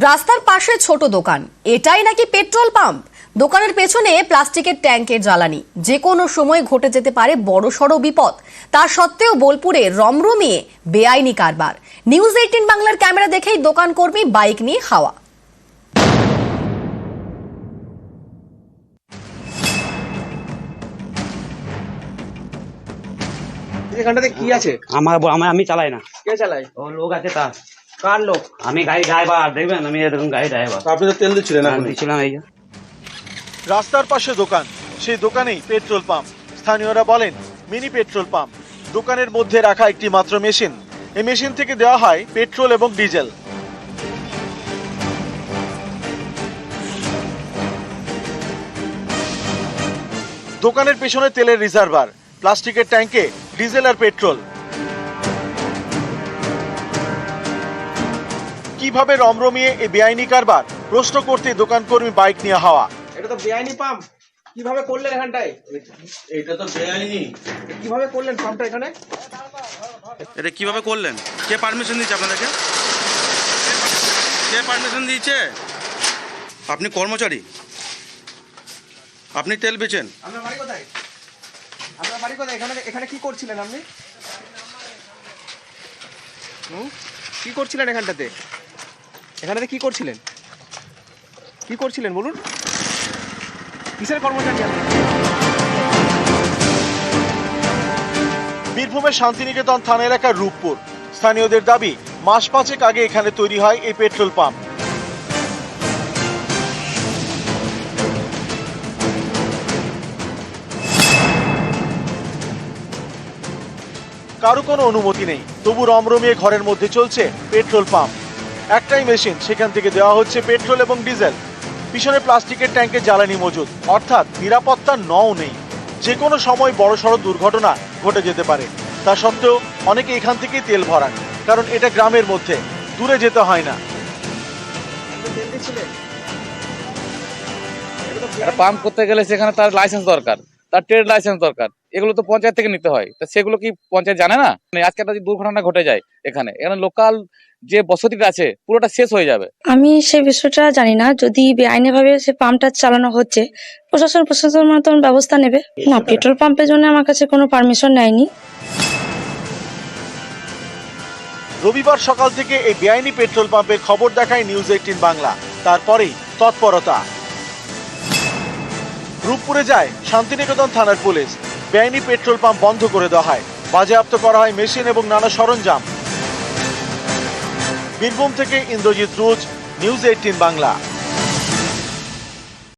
রাস্তার পাশে ছোট দোকান, এটাই নাকি পেট্রোল পাম্প? দোকানের পেছনে প্লাস্টিকের ট্যাঙ্কের জ্বালানি, যে কোনো সময় ঘটে যেতে পারে বড়সড় বিপদ। তা সত্ত্বেও বোলপুরে রমরমিয়ে বেআইনি কারবার। নিউজ 18 বাংলার ক্যামেরা দেখেই দোকান কর্মী বাইক নিয়ে হাওয়া। এখানটাতে কি আছে? আমি চালাই না। কে চালায়? ও লোক আছে তার। কার লোক? আমি গাড়ি ড্রাইভার, দেখবেন আমি এরকম গাড়ি ড্রাইভার। আপনি তো তেল দিচ্ছিলেন না? দিচ্ছিলাম এই যে। রাস্তার পাশে দোকান, সেই দোকানেই পেট্রোল পাম্প। স্থানীয়রা বলেন মিনি পেট্রোল পাম্প। দোকানের মধ্যে রাখা একটি মাত্র মেশিন, এই মেশিন থেকে দেওয়া হয় পেট্রোল এবং ডিজেল। দোকানের পেছনে তেলের রিজার্ভার, প্লাস্টিকের ট্যাঙ্কে ডিজেল আর পেট্রোল। কিভাবে রমরমিয়ে এই বেআইনি কারবার প্রশ্ন করতে দোকান কর্মী বাইক নিয়ে হাওয়া। এটা তো বেআইনি পাম্প, কিভাবে করলেন এখানটায়? এটা তো বেআইনি। কিভাবে করলেন পাম্পটা এখানে? এটা কিভাবে করলেন? কে পারমিশন দিয়েছে আপনাদেরকে? কে পারমিশন দিয়েছে? আপনি কর্মচারী, আপনি তেল বেচেন। আপনার বাড়ি কোথায়? আপনার বাড়ি কোথায়? এখানে কি করছিলেন আপনি? কি করছিলেন এখানটাতে? এখানটাতে কি করছিলেন? কি করছিলেন বলুন? কিসের কর্মচারী আপনি? বীরভূমের শান্তিনিকেতন থানা এলাকার রূপপুর। স্থানীয়দের দাবি মাস 5 আগে এখানে তৈরি হয় এই পেট্রোল পাম্প। কারো কোনো অনুমতি নেই, তবু রমরমিয়ে ঘরের মধ্যে চলছে পেট্রোল পাম্প। একটাই মেশিন, সেখান থেকে দেওয়া হচ্ছে পেট্রোল এবং ডিজেল। পিছনে প্লাস্টিকের ট্যাঙ্কে জ্বালানি মজুদ, অর্থাৎ নিরাপত্তার নও নেই। যে কোনো সময় বড়সড় দুর্ঘটনা ঘটে যেতে পারে। তা সত্ত্বেও অনেকে এখান থেকেই তেল ভরান, কারণ এটা গ্রামের মধ্যে, দূরে যেতে হয় না। পাম্প করতে গেলে সেখানে তার লাইসেন্স দরকার, তার ট্রেড লাইসেন্স দরকার। এগুলো তো পঞ্চায়েত থেকে নিতে হয়, তা সেগুলো কি পঞ্চায়েত জানে না? আজকে একটা দুর্ঘটনা ঘটে যায় এখানে লোকাল যে বসতিটা আছে পুরোটা শেষ হয়ে যাবে। আমি সেই বিষয়টা জানি না। যদি বেআইনি ভাবে সে পাম্পটা চালানো হচ্ছে, প্রশাসন মতন ব্যবস্থা নেবে। না, পেট্রোল পাম্পের জন্য আমার কাছে কোনো পারমিশন নেয়নি। রবিবার সকাল থেকে এই বেআইনি পেট্রোল পাম্পের খবর দেখায় নিউজ 18 বাংলা। তারপরেই তৎপরতা। রূপপুরে যায় শান্তিনিকেতন থানার পুলিশ। বেআইনি পেট্রোল পাম্প বন্ধ করে দেওয়া হয়, বাজেয়াপ্ত করা হয় মেশিন এবং নানা সরঞ্জাম। বীরভূম থেকে ইন্দ্রজিৎ রুজ, নিউজ 18 বাংলা।